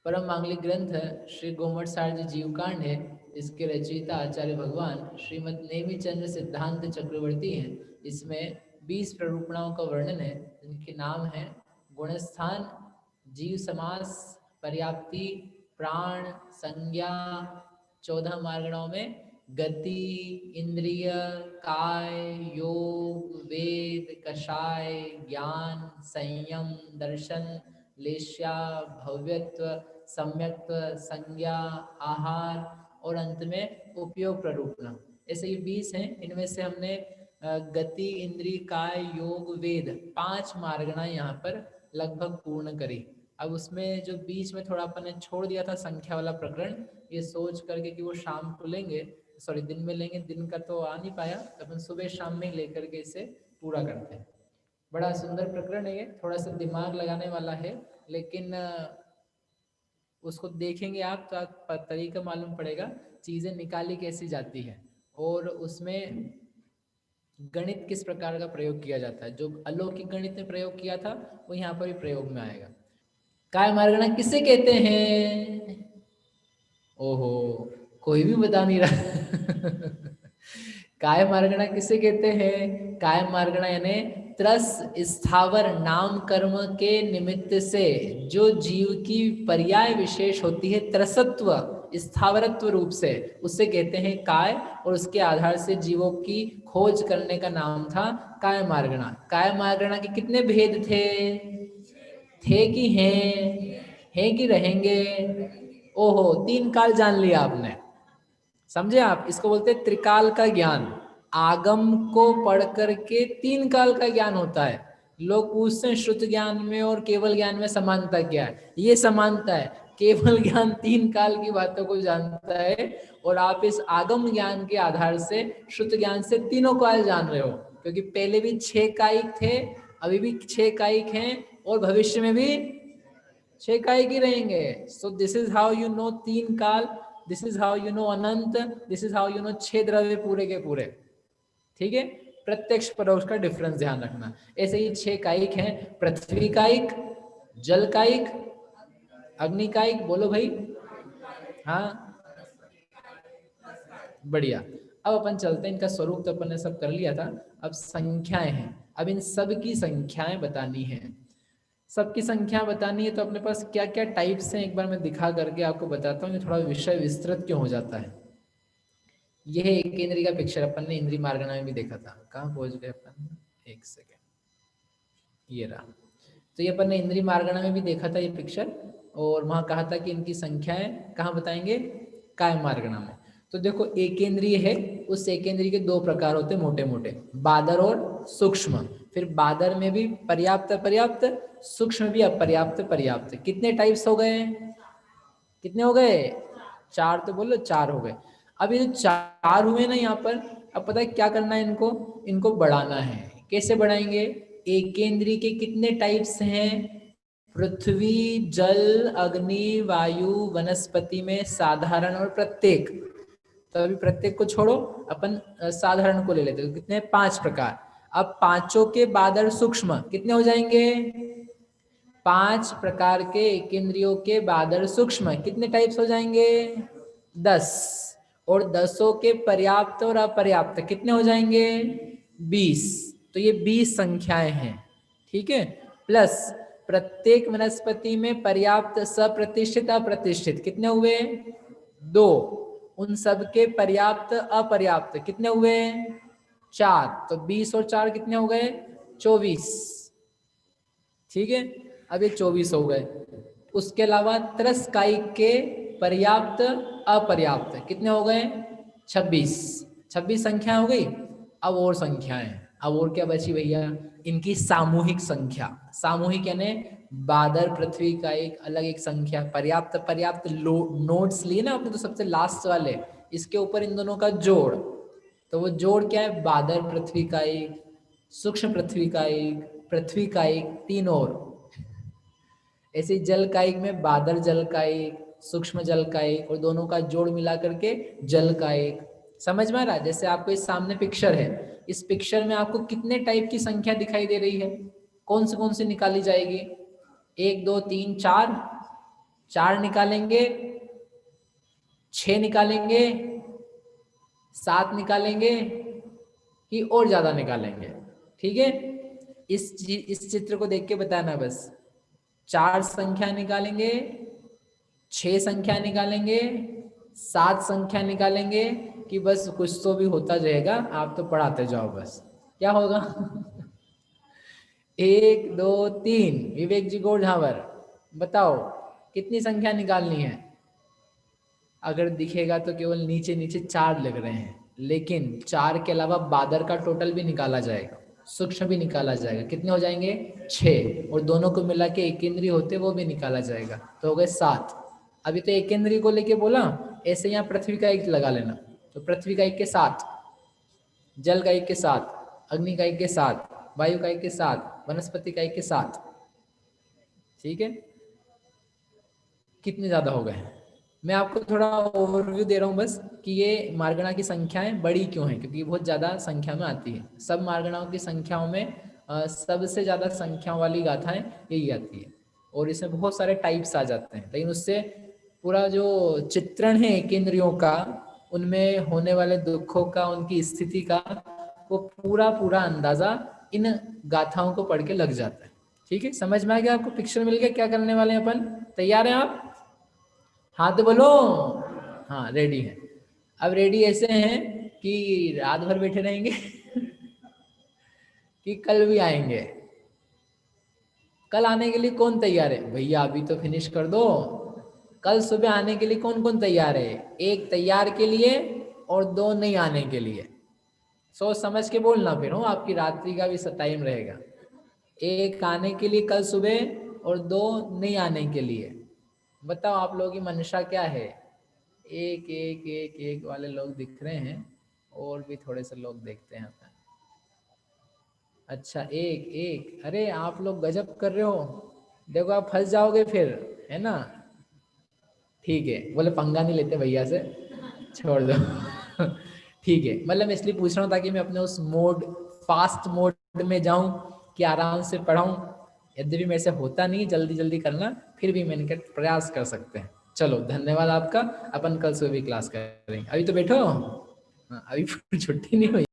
परम मांगलिक ग्रंथ श्री गोमट सार जी जीवकांड है। इसके रचयिता आचार्य भगवान श्रीमद नेमिचंद्र सिद्धांत चक्रवर्ती हैं। इसमें 20 प्ररूपणाओं का वर्णन है, जिनके नाम है गुणस्थान, जीव समास, पर्याप्ति, प्राण, संज्ञा। 14 मार्गणों में गति, इंद्रिय, काय, योग, वेद, कषाय, ज्ञान, संयम, दर्शन, लेश्या, भव्यत्व, सम्यक्त्व, संज्ञा, आहार और अंत में उपयोग प्ररूपण। ऐसे ये 20 हैं। इनमें से हमने गति, इंद्रिय, काय, योग, वेद 5 मार्गणा यहाँ पर लगभग पूर्ण करी। अब उसमें जो बीच में थोड़ा अपन ने छोड़ दिया था संख्या वाला प्रकरण, ये सोच करके कि वो शाम को लेंगे, सॉरी दिन में लेंगे, दिन का तो आ नहीं पाया, तो अपन सुबह शाम में लेकर के इसे पूरा करते हैं। बड़ा सुंदर प्रकरण है ये, थोड़ा सा दिमाग लगाने वाला है, लेकिन उसको देखेंगे आप तो आप तरीका मालूम पड़ेगा चीज़ें निकाली कैसी जाती है और उसमें गणित किस प्रकार का प्रयोग किया जाता है। जो अलौकिक गणित में प्रयोग किया था वो यहाँ पर भी प्रयोग में आएगा। काय मार्गणा किसे कहते हैं? ओहो, कोई भी बता नहीं रहा। काय मार्गणा किसे कहते हैं? काय मार्गणा यानी त्रस स्थावर नाम कर्म के निमित्त से जो जीव की पर्याय विशेष होती है, त्रसत्व, स्थावरत्व रूप से, उससे कहते हैं काय। और उसके आधार से जीवों की खोज करने का नाम था काय मार्गणा। काय मार्गणा के कितने भेद थे कि हैं कि रहेंगे? ओहो, 3 काल जान लिया आपने, समझे आप? इसको बोलते हैं त्रिकाल का ज्ञान। आगम को पढ़ करके 3 काल का ज्ञान होता है। लोग पूछते हैं श्रुत ज्ञान में और केवल ज्ञान में समानता क्या है? ये समानता है, केवल ज्ञान 3 काल की बातों को जानता है और आप इस आगम ज्ञान के आधार से श्रुत ज्ञान से तीनों काल जान रहे हो, क्योंकि पहले भी 6 कायिक थे, अभी भी 6 कायिक हैं और भविष्य में भी 6 कायिक ही रहेंगे। So this is how you know 3 काल, this is how you know Anant, this is how you know 6 द्रव्य पूरे के पूरे। ठीक है, प्रत्यक्ष परोक्ष का डिफरेंस ध्यान रखना। ऐसे ही 6 कायिक हैं, पृथ्वी कायिक, जल कायिक, अग्नि कायिक, बोलो भाई। हाँ, बढ़िया। अब अपन चलते हैं, इनका स्वरूप तो अपन ने सब कर लिया था, अब संख्याएं हैं। अब इन सब की संख्याएं बतानी है। सबकी संख्या बतानी है तो अपने पास क्या क्या टाइप्स हैं, एक बार मैं दिखा करके आपको बताता हूँ। ये थोड़ा विषय विस्तृत क्यों हो जाता है। यह एक इंद्री का पिक्चर अपन ने इंद्री मार्गना में भी देखा था। कहाँ पहुंच गए अपन? एक सेकेंड, ये रहा। तो ये अपन ने इंद्री मार्गना में भी देखा था ये पिक्चर, और वहां कहा था कि इनकी संख्याएं कहाँ बताएंगे? काय मार्गना में। तो देखो, एकेंद्रीय है, उस एकेंद्रीय के 2 प्रकार होते हैं मोटे मोटे, बादर और सूक्ष्म। फिर बादर में भी पर्याप्त पर्याप्त, सूक्ष्म भी अपर्याप्त पर्याप्त। कितने टाइप्स हो गए? कितने हो गए? 4 तो बोलो, 4 हो गए। अब ये जो 4 हुए ना यहाँ पर, अब पता है क्या करना है इनको? इनको बढ़ाना है। कैसे बढ़ाएंगे? एकेंद्रीय के कितने टाइप्स हैं? पृथ्वी, जल, अग्नि, वायु, वनस्पति में साधारण और प्रत्येक। तो अभी प्रत्येक को छोड़ो, अपन साधारण को ले लेते हैं। कितने? 5 प्रकार। अब पांचों के बादल सूक्ष्म कितने हो जाएंगे? 5 प्रकार के केंद्रियों के बादल सूक्ष्म कितने टाइप्स हो जाएंगे? 10। और 10 के पर्याप्त और अपर्याप्त कितने हो जाएंगे? 20। तो ये 20 संख्याएं हैं, ठीक है। प्लस प्रत्येक वनस्पति में पर्याप्त, सप्रतिष्ठित, अप्रतिष्ठित कितने हुए? 2। उन सब के पर्याप्त अपर्याप्त कितने हुए? 4। तो 20 और 4 कितने हो गए? 24। ठीक है, अब ये 24 हो गए। उसके अलावा त्रस्कायिक के पर्याप्त अपर्याप्त कितने हो गए? 26। 26 संख्या हो गई। अब और संख्याएं, अब और क्या बची भैया? इनकी सामूहिक संख्या। सामूहिक यानी बादल, पृथ्वी का एक अलग एक संख्या, पर्याप्त पर्याप्त नोट्स लिए ना आपने, तो सबसे लास्ट वाले, इसके ऊपर इन दोनों का जोड़। तो वो जोड़ क्या है? बादल पृथ्वी का एक, सूक्ष्म पृथ्वी का एक, पृथ्वी का एक, 3 और। ऐसे जल कायिक में बादल जल का एक, सूक्ष्म जल का एक, और दोनों का जोड़ मिला करके जल का एक। समझ में आ रहा है? जैसे आपको इस सामने पिक्चर है, इस पिक्चर में आपको कितने टाइप की संख्या दिखाई दे रही है? कौन सी निकाली जाएगी? 1 2 3 4, 4 निकालेंगे, 6 निकालेंगे, 7 निकालेंगे कि और ज्यादा निकालेंगे? ठीक है, इस चित्र को देख के बताना बस। 4 संख्या निकालेंगे, 6 संख्या निकालेंगे, 7 संख्या निकालेंगे कि बस कुछ तो भी होता जाएगा, आप तो पढ़ाते जाओ बस। क्या होगा? 1 2 3। विवेक जी गौर झावर, बताओ कितनी संख्या निकालनी है? अगर दिखेगा तो केवल नीचे नीचे 4 लग रहे हैं, लेकिन 4 के अलावा बादर का टोटल भी निकाला जाएगा, सूक्ष्म भी निकाला जाएगा। कितने हो जाएंगे? 6। और दोनों को मिला के एक केंद्रीय होते वो भी निकाला जाएगा, तो हो गए 7। अभी तो एक केंद्रीय को लेके बोला, ऐसे यहाँ पृथ्वी का एक लगा लेना, तो पृथ्वी का 1 के 7, जल का 1 के 7, अग्नि का 1 के 7, वायु का 1 के 7, वनस्पति का 1 के 7। ठीक है, कितने ज्यादा हो गए? मैं आपको थोड़ा ओवरव्यू दे रहा हूँ बस कि ये मार्गणा की संख्याएं बड़ी क्यों हैं, क्योंकि बहुत ज़्यादा संख्या में आती है। सब मार्गणाओं की संख्याओं में सबसे ज़्यादा संख्याओं वाली गाथाएं यही आती है, और इसमें बहुत सारे टाइप्स आ जाते हैं, लेकिन उससे पूरा जो चित्रण है केंद्रियों का, उनमें होने वाले दुखों का, उनकी स्थिति का, वो पूरा पूरा अंदाजा इन गाथाओं को पढ़ के लग जाता है। ठीक है, समझ में आ गया आपको? पिक्चर मिल गया क्या करने वाले हैं अपन? तैयार हैं आप? हाथ बोलो। हाँ, रेडी है। अब रेडी ऐसे हैं कि रात भर बैठे रहेंगे कि कल भी आएंगे? कल आने के लिए कौन तैयार है? भैया अभी तो फिनिश कर दो। कल सुबह आने के लिए कौन कौन तैयार है? 1 तैयार के लिए और 2 नहीं आने के लिए। सोच समझ के बोलना, फिर हो आपकी रात्रि का भी टाइम रहेगा। 1 आने के लिए कल सुबह और 2 नहीं आने के लिए। बताओ आप लोगों की मंशा क्या है? एक एक एक एक वाले लोग दिख रहे हैं, और भी थोड़े से लोग देखते हैं। अच्छा, एक एक, अरे आप लोग गजब कर रहे हो, देखो आप फंस जाओगे फिर, है ना? ठीक है, बोले पंगा नहीं लेते भैया से, छोड़ दो ठीक है, मतलब इसलिए पूछ रहा हूँ ताकि मैं अपने उस मोड, फास्ट मोड में जाऊं कि आराम से पढ़ाऊं। यद्यपि मेरे से होता नहीं जल्दी जल्दी करना, फिर भी मैंने कहा प्रयास कर सकते हैं। चलो धन्यवाद आपका। अपन कल सुबह भी क्लास करेंगे। अभी तो बैठो, हाँ, अभी छुट्टी नहीं हुई।